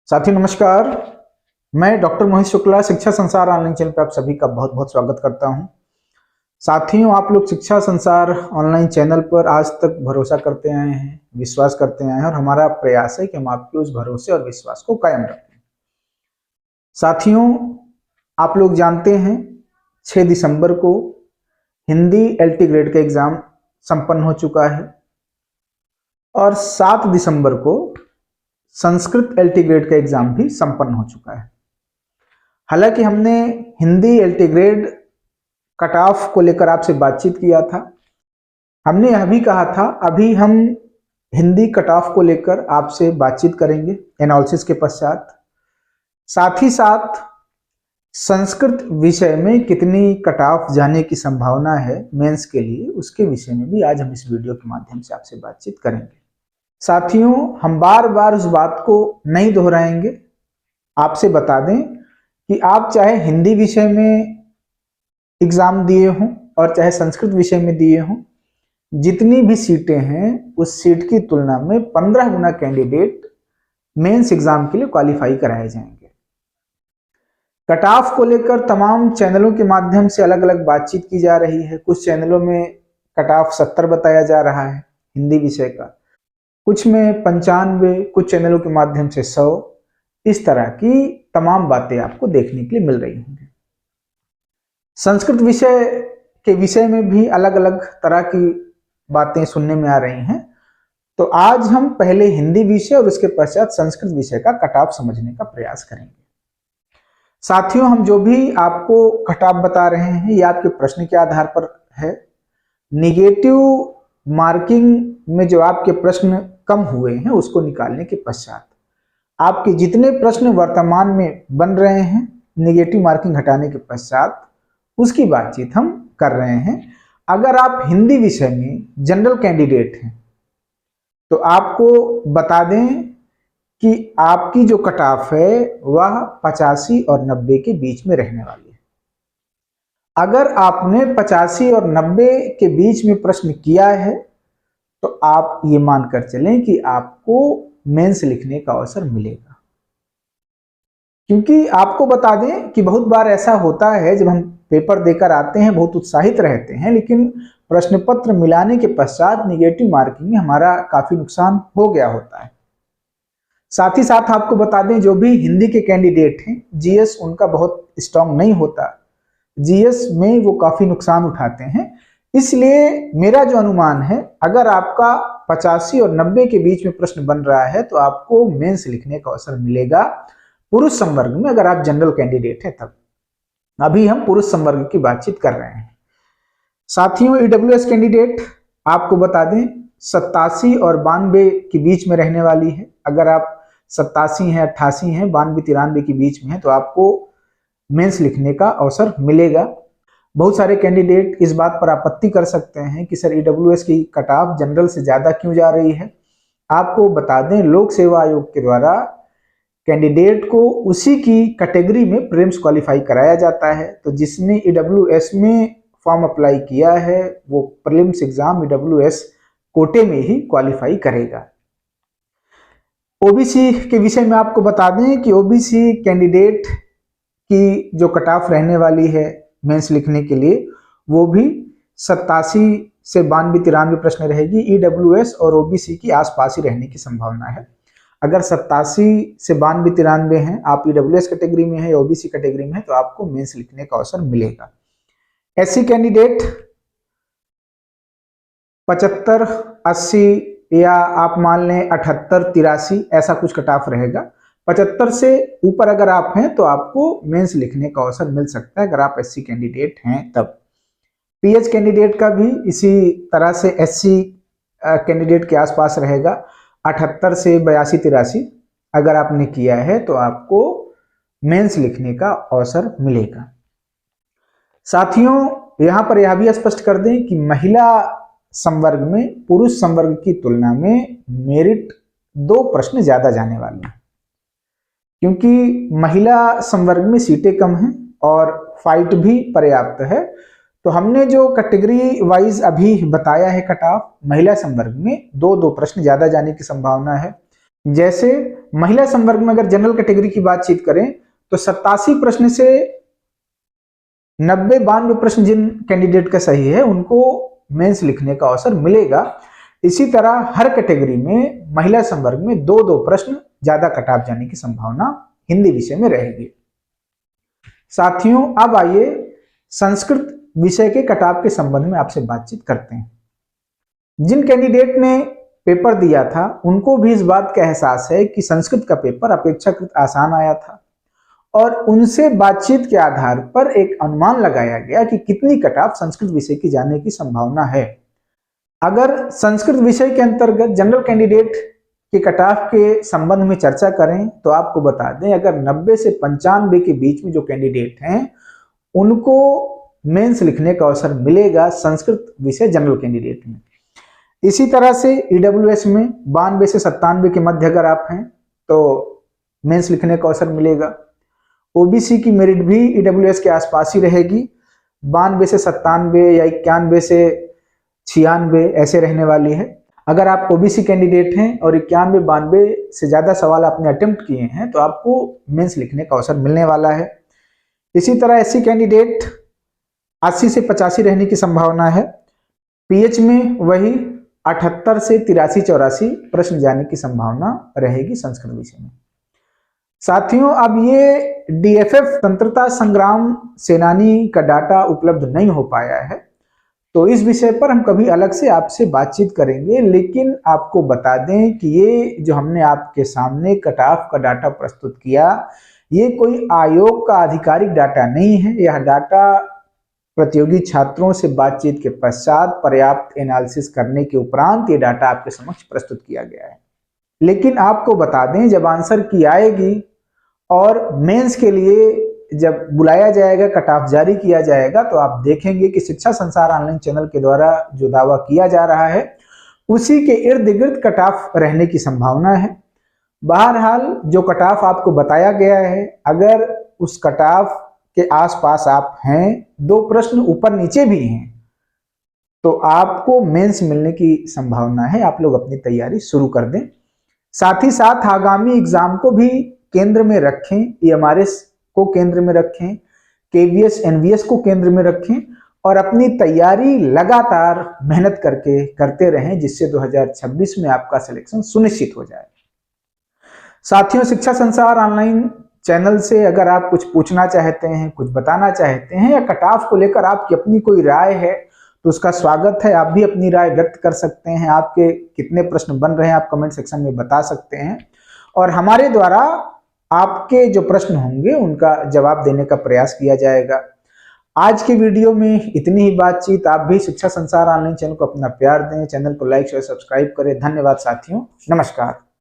साथियों नमस्कार। मैं डॉक्टर मोहित शुक्ला शिक्षा संसार ऑनलाइन चैनल पर आप सभी का बहुत बहुत स्वागत करता हूं। साथियों, आप लोग शिक्षा संसार ऑनलाइन चैनल पर आज तक भरोसा करते आए हैं, विश्वास करते आए हैं और हमारा प्रयास है कि हम आपके उस भरोसे और विश्वास को कायम रखें। साथियों, आप लोग जानते हैं 6 दिसंबर को हिंदी LT ग्रेड का एग्जाम संपन्न हो चुका है और 7 दिसंबर को संस्कृत LT ग्रेड का एग्जाम भी संपन्न हो चुका है। हालांकि हमने Hindi LT grade cut off को लेकर आपसे बातचीत किया था। हमने यह भी कहा था अभी हम हिंदी कट ऑफ को लेकर आपसे बातचीत करेंगे एनालिसिस के पश्चात। साथ ही साथ संस्कृत विषय में कितनी कट ऑफ जाने की संभावना है मेंस के लिए, उसके विषय में भी आज हम इस वीडियो के माध्यम से आपसे बातचीत करेंगे। साथियों, हम बार बार उस बात को नहीं दोहराएंगे। आपसे बता दें कि आप चाहे हिंदी विषय में एग्जाम दिए हों और चाहे संस्कृत विषय में दिए हों, जितनी भी सीटें हैं उस सीट की तुलना में 15 गुना कैंडिडेट मेंस एग्जाम के लिए क्वालिफाई कराए जाएंगे। कट ऑफ को लेकर तमाम चैनलों के माध्यम से अलग अलग बातचीत की जा रही है। कुछ चैनलों में कट ऑफ 70 बताया जा रहा है हिंदी विषय का, कुछ में 95, कुछ चैनलों के माध्यम से 100। इस तरह की तमाम बातें आपको देखने के लिए मिल रही होंगी। संस्कृत विषय के विषय में भी अलग अलग तरह की बातें सुनने में आ रही हैं। तो आज हम पहले हिंदी विषय और उसके पश्चात संस्कृत विषय का कट ऑफ समझने का प्रयास करेंगे। साथियों, हम जो भी आपको कट ऑफ बता रहे हैं ये आपके प्रश्न के आधार पर है। निगेटिव मार्किंग में जो आपके प्रश्न कम हुए हैं उसको निकालने के पश्चात आपके जितने प्रश्न वर्तमान में बन रहे हैं निगेटिव मार्किंग हटाने के पश्चात उसकी बातचीत हम कर रहे हैं। अगर आप हिंदी विषय में जनरल कैंडिडेट हैं तो आपको बता दें कि आपकी जो कट ऑफ है वह 85 और 90 के बीच में रहने वाली है। अगर आपने 85 और 90 के बीच में प्रश्न किया है तो आप ये मानकर चलें कि आपको मेंस लिखने का अवसर मिलेगा। क्योंकि आपको बता दें कि बहुत बार ऐसा होता है जब हम पेपर देकर आते हैं बहुत उत्साहित रहते हैं, लेकिन प्रश्न पत्र मिलाने के पश्चात निगेटिव मार्किंग में हमारा काफी नुकसान हो गया होता है। साथ ही साथ आपको बता दें जो भी हिंदी के कैंडिडेट हैं GS उनका बहुत स्ट्रांग नहीं होता, GS में वो काफी नुकसान उठाते हैं। इसलिए मेरा जो अनुमान है अगर आपका 85 और 90 के बीच में प्रश्न बन रहा है तो आपको मेंस लिखने का अवसर मिलेगा पुरुष संवर्ग में, अगर आप जनरल कैंडिडेट है तब। अभी हम पुरुष संवर्ग की बातचीत कर रहे हैं। साथियों, EWS कैंडिडेट आपको बता दें 87 और 92 के बीच में रहने वाली है। अगर आप 87 हैं, 88 हैं, 92, 93 के बीच में है तो आपको मेंस लिखने का अवसर मिलेगा। बहुत सारे कैंडिडेट इस बात पर आपत्ति कर सकते हैं कि सर EWS की कट ऑफ जनरल से ज्यादा क्यों जा रही है। आपको बता दें लोक सेवा आयोग के द्वारा कैंडिडेट को उसी की कैटेगरी में प्रीलिम्स क्वालिफाई कराया जाता है। तो जिसने EWS में फॉर्म अप्लाई किया है वो प्रीलिम्स एग्जाम EWS कोटे में ही क्वालिफाई करेगा। OBC के विषय में आपको बता दें कि OBC कैंडिडेट की जो कट ऑफ रहने वाली है मेंस लिखने के लिए वो भी 87 से 92, 93 प्रश्न रहेगी। EWS और OBC की आसपास ही रहने की संभावना है। अगर 87 से 92, 93 हैं, आप EWS कैटेगरी में है या OBC कैटेगरी में है तो आपको मेंस लिखने का अवसर मिलेगा। SC कैंडिडेट 75, 80 या आप मान लें 78, 83 ऐसा कुछ कट ऑफ रहेगा। 75 से ऊपर अगर आप हैं तो आपको मेंस लिखने का अवसर मिल सकता है अगर आप SC कैंडिडेट हैं तब। PH कैंडिडेट का भी इसी तरह से SC कैंडिडेट के आसपास रहेगा। 78 से 82, 83 अगर आपने किया है तो आपको मेंस लिखने का अवसर मिलेगा। साथियों, यहां पर यह भी स्पष्ट कर दें कि महिला संवर्ग में पुरुष संवर्ग की तुलना में मेरिट 2 प्रश्न ज्यादा जाने वाले हैं, क्योंकि महिला संवर्ग में सीटें कम हैं और फाइट भी पर्याप्त है। तो हमने जो कैटेगरी वाइज अभी बताया है कट ऑफ, महिला संवर्ग में 2 प्रश्न ज्यादा जाने की संभावना है। जैसे महिला संवर्ग में अगर जनरल कैटेगरी की बातचीत करें तो 87 प्रश्न से 92 प्रश्न जिन कैंडिडेट का सही है उनको मेंस लिखने का अवसर मिलेगा। इसी तरह हर कैटेगरी में महिला संवर्ग में 2-2 प्रश्न ज्यादा कट ऑफ जाने की संभावना हिंदी विषय में रहेगी। साथियों, अब आइए संस्कृत विषय के कट ऑफ के संबंध में आपसे बातचीत करते हैं। जिन कैंडिडेट ने पेपर दिया था उनको भी इस बात का एहसास है कि संस्कृत का पेपर अपेक्षाकृत आसान आया था और उनसे बातचीत के आधार पर एक अनुमान लगाया गया कि कितनी कट ऑफ संस्कृत विषय की जाने की संभावना है। अगर संस्कृत विषय के अंतर्गत जनरल कैंडिडेट के कट ऑफ के संबंध में चर्चा करें तो आपको बता दें, अगर 90 से 95 के बीच में जो कैंडिडेट हैं उनको मेंस लिखने का अवसर मिलेगा संस्कृत विषय जनरल कैंडिडेट में। इसी तरह से ईडब्ल्यूएस में 92 से 97 के मध्य अगर आप हैं तो मेंस लिखने का अवसर मिलेगा। ओबीसी की मेरिट भी ईडब्ल्यूएस के आसपास ही रहेगी, 92 से 97 या 91 से 96 ऐसे रहने वाली है। अगर आप ओबीसी कैंडिडेट हैं और 91-92 से ज्यादा सवाल आपने अटेम्प्ट किए हैं तो आपको मेंस लिखने का अवसर मिलने वाला है। इसी तरह एससी कैंडिडेट 80 से 85 रहने की संभावना है। पीएच में वही 78 से 83-84 प्रश्न जाने की संभावना रहेगी संस्कृत विषय में। साथियों, अब ये डीएफएफ स्वतंत्रता संग्राम सेनानी का डाटा उपलब्ध नहीं हो पाया है तो इस विषय पर हम कभी अलग से आपसे बातचीत करेंगे, लेकिन आपको बता दें कि ये जो हमने आपके सामने कट ऑफ का डाटा प्रस्तुत किया ये कोई आयोग का आधिकारिक डाटा नहीं है। यह डाटा प्रतियोगी छात्रों से बातचीत के पश्चात पर्याप्त एनालिसिस करने के उपरांत ये डाटा आपके समक्ष प्रस्तुत किया गया है। लेकिन आपको बता दें, जब आंसर की आएगी और मेंस के लिए जब बुलाया जाएगा, कट ऑफ जारी किया जाएगा, तो आप देखेंगे कि शिक्षा संसार ऑनलाइन चैनल के द्वारा जो दावा किया जा रहा है उसी के इर्द गिर्द कट ऑफ रहने की संभावना है। बहरहाल जो कट ऑफ आपको बताया गया है, अगर उस कट ऑफ के आसपास आप हैं, 2 प्रश्न ऊपर नीचे भी हैं, तो आपको मेंस मिलने की संभावना है। आप लोग अपनी तैयारी शुरू कर दें। साथ ही साथ आगामी एग्जाम को भी केंद्र में रखें, ईएमआरएस को केंद्र में रखें, केवीएस एनवीएस को केंद्र में रखें और अपनी तैयारी लगातार मेहनत करके करते रहें, जिससे 2026 में आपका सिलेक्शन सुनिश्चित हो जाए। साथियों, शिक्षा संसार ऑनलाइन चैनल से अगर आप कुछ पूछना चाहते हैं, कुछ बताना चाहते हैं या कट ऑफ को लेकर आपकी अपनी कोई राय है तो उसका स्वागत है। आप भी अपनी राय व्यक्त कर सकते हैं। आपके कितने प्रश्न बन रहे हैं आप कमेंट सेक्शन में बता सकते हैं और हमारे द्वारा आपके जो प्रश्न होंगे उनका जवाब देने का प्रयास किया जाएगा। आज के वीडियो में इतनी ही बातचीत। आप भी शिक्षा संसार ऑनलाइन चैनल को अपना प्यार दें, चैनल को लाइक शेयर सब्सक्राइब करें। धन्यवाद साथियों, नमस्कार।